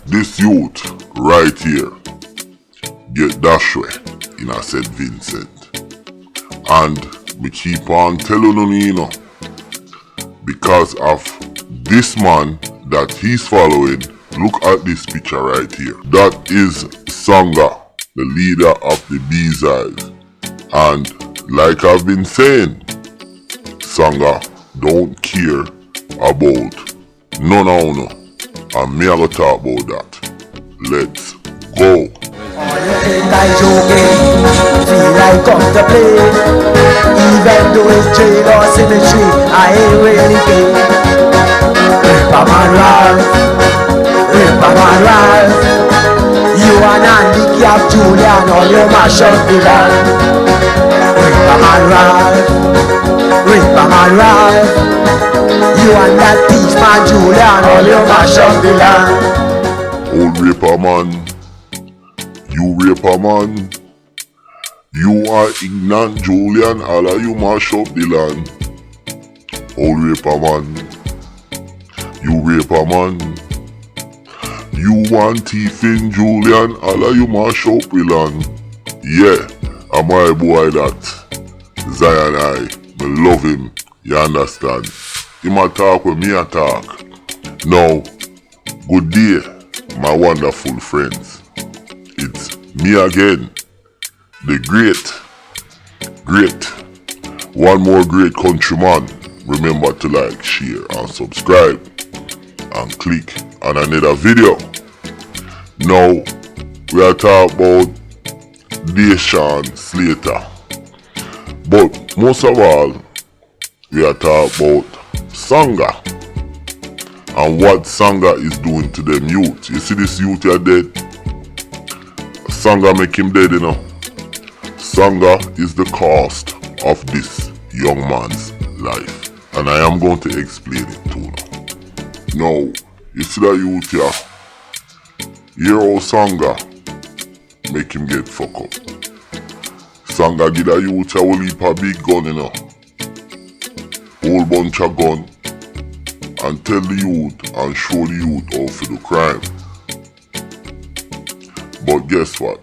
This youth right here get dash way in a St. Vincent. And we keep on telling you know, because of this man that he's following. Look at this picture right here. That is Sanga, the leader of the Bees Eyes. And like I've been saying, Sanga don't care about none of you. And me I go talk about that. Let's go. I joking, feel like come to play. Even though it's jail or cemetery, I ain't really gay. Ripperman Ralph, Ripperman Ralph. You and Handicap Julian, all you mash up the land. Ripperman Ralph, Ripperman Ralph. You and that thief man Julian, all you mash up the land. Old Ripperman. You raper man, you are ignorant Julian, all of you mash up the land. Old raper man, you raper man, you want thiefing Julian, all of you mash up the land. Yeah, I'm my boy that, Zion I, me love him, you understand. Him a talk with me a talk. Now, good day, my wonderful friends. It's me again, the great, one more great countryman. Remember to like, share and subscribe and click on another video. Now, we are talking about Deshawn Slater. But most of all, we are talking about Sanga. And what Sanga is doing to them youth. You see this youth here dead? Sanga make him dead, you know. Sanga is the cost of this young man's life. And I am going to explain it to you. Now, you see that youth here? Hear how Sanga make him get fucked up. Sanga give that youth a whole heap of big gun, you know. Whole bunch of gun. And tell the youth and show the youth how to do crime. But guess what?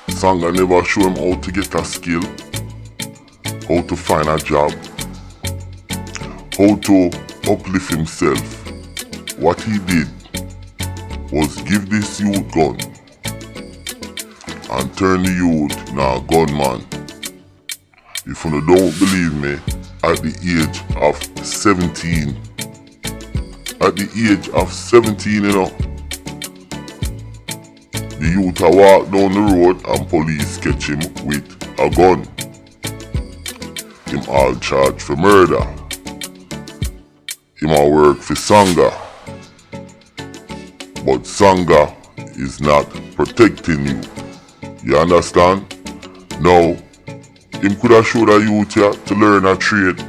Sanga never show him how to get a skill, how to find a job, how to uplift himself. What he did was give this youth gun and turn the youth into a gunman. If you don't believe me, at the age of 17, you know, the youth a walk down the road and police catch him with a gun. Him all charged for murder. Him a work for Sanga. But Sanga is not protecting you. You understand? Now, him could have showed a youth here to learn a trade.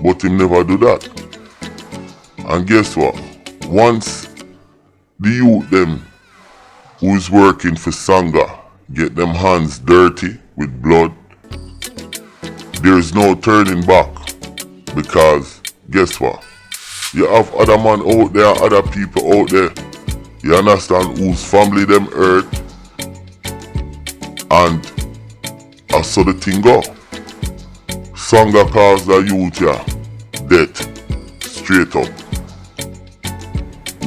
But him never do that. And guess what? Once the youth them who's working for Sanga get them hands dirty with blood, there's no turning back. Because guess what? You have other man out there, other people out there, you understand, whose family them hurt, and I saw the thing go. Sanga caused the youth here death straight up.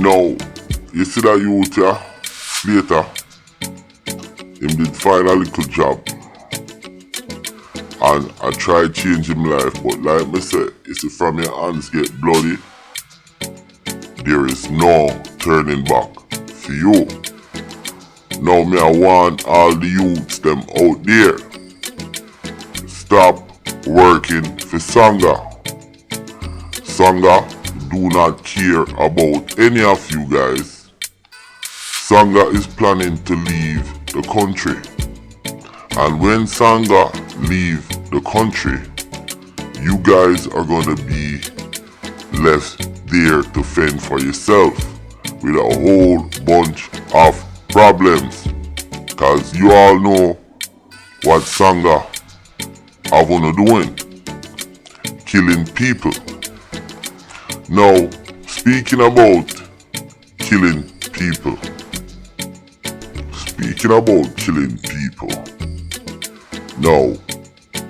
Now, you see that youth here, Slater, him did find a little job. And I tried change him life, but like me say, you see from your hands get bloody, there is no turning back for you. Now me I want all the youths them out there, stop working for Sanga. Sanga do not care about any of you guys. Sanga is planning to leave the country. And when Sanga leave the country, you guys are gonna be left there to fend for yourself with a whole bunch of problems. Cause you all know what Sanga have on doing. Killing people. Now, Speaking about killing people. Speaking about killing people. Now,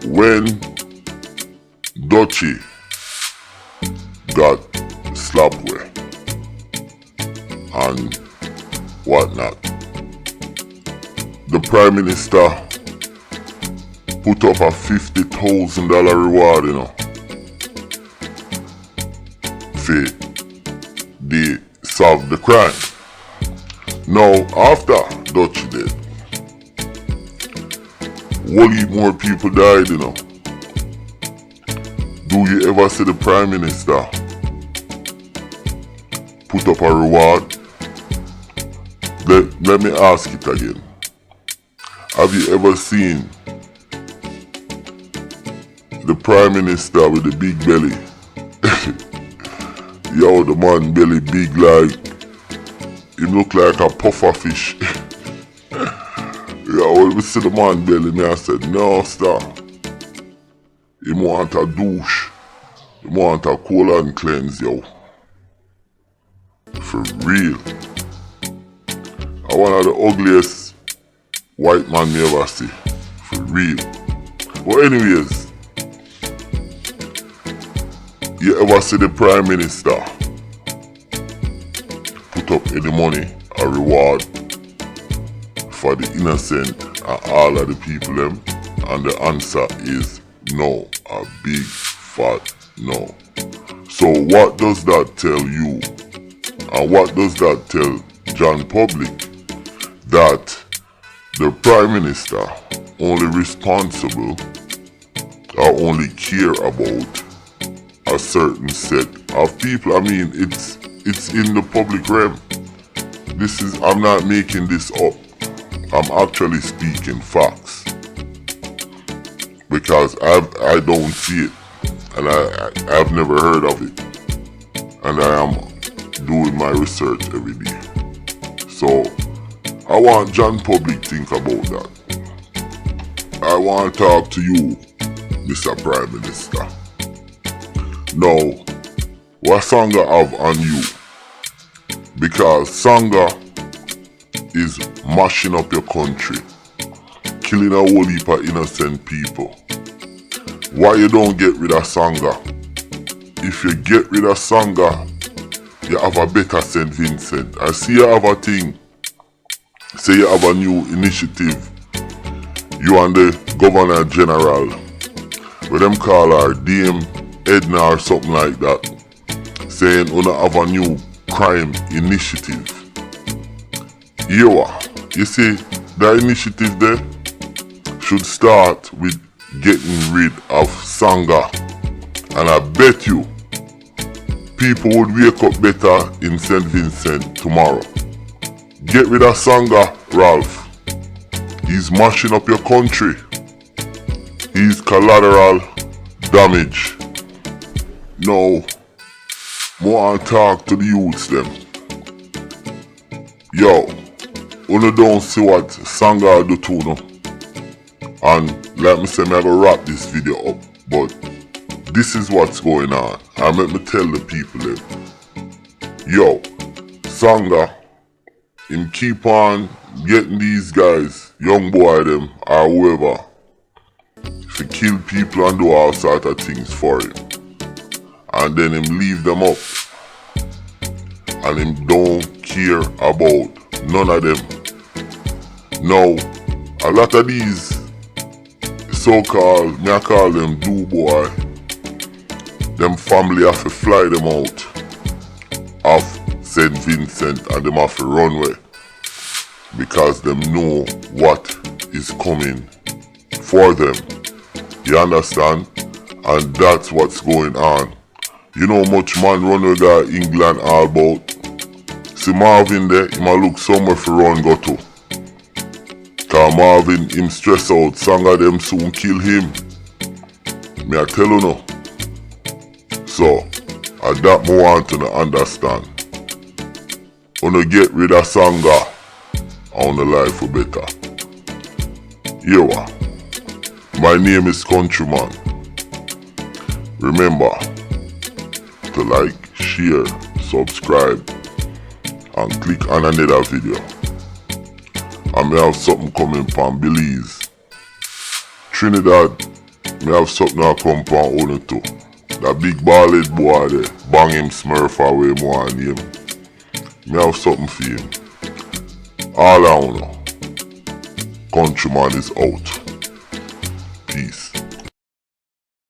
when Dutchy got slapped with and whatnot, the Prime Minister put up a $50,000 reward, you know, for they solve the crime. Now, after Dutchy did, whole heap more people died, you know. Do you ever see the Prime Minister put up a reward? Let me ask it again. Have you ever seen the Prime Minister with the big belly? Yo, the man belly big like, he look like a puffer fish. Yo, when we see the man belly, me I said, no star. He want a douche. He want a colon cleanse, yo. For real. One of the ugliest white man me ever see. For real. But anyways, you ever see the Prime Minister put up any money or reward for the innocent and all of the people them? And the answer is no. A big fat no. So what does that tell you? And what does that tell John Public? That the Prime Minister only responsible or only care about a certain set of people. I mean, it's in the public realm. I'm not making this up. I'm actually speaking facts. Because I don't see it. And I've never heard of it. And I am doing my research every day. So I want John Public think about that. I want to talk to you, Mr. Prime Minister. Now, what Sanga have on you? Because Sanga is mashing up your country, killing a whole heap of innocent people. Why you don't get rid of Sanga? If you get rid of Sanga, you have a better St. Vincent. I see you have a thing. Say you have a new initiative. You and the Governor General, where them call her Dame Edna or something like that, saying we have a new crime initiative. You see, that initiative there should start with getting rid of Sanga. And I bet you people would wake up better in St. Vincent tomorrow. Get rid of Sanga, Ralph. He's mashing up your country. He's collateral damage. No, more and talk to the youths them. Yo, you don't see what Sanga do too, no? And let me say, I'm gonna wrap this video up. But this is what's going on. And let me tell the people them. Yo, Sanga, him keep on getting these guys, young boy them, or whoever, to kill people and do all sort of things for him. And then him leave them up. And him don't care about none of them. Now, a lot of these so-called, me I call them do boy, them family have to fly them out of St. Vincent and them have to run away. Because them know what is coming for them. You understand? And that's what's going on. You know how much man run with that England all about? See Marvin there, he might look somewhere for run go to. Cause Marvin, him stress out, Sanga them soon kill him. Me I tell you no. So, that me want to understand. Wanna get rid of Sanga, on the life for better. Here what? My name is Countryman. Remember to like, share, subscribe and click on another video. And me have something coming from Belize. Trinidad, me have something that come from Ono too. That big bald boy there, bang him Smurf away more and him. Me have something for him. All I know, countryman is out. Peace.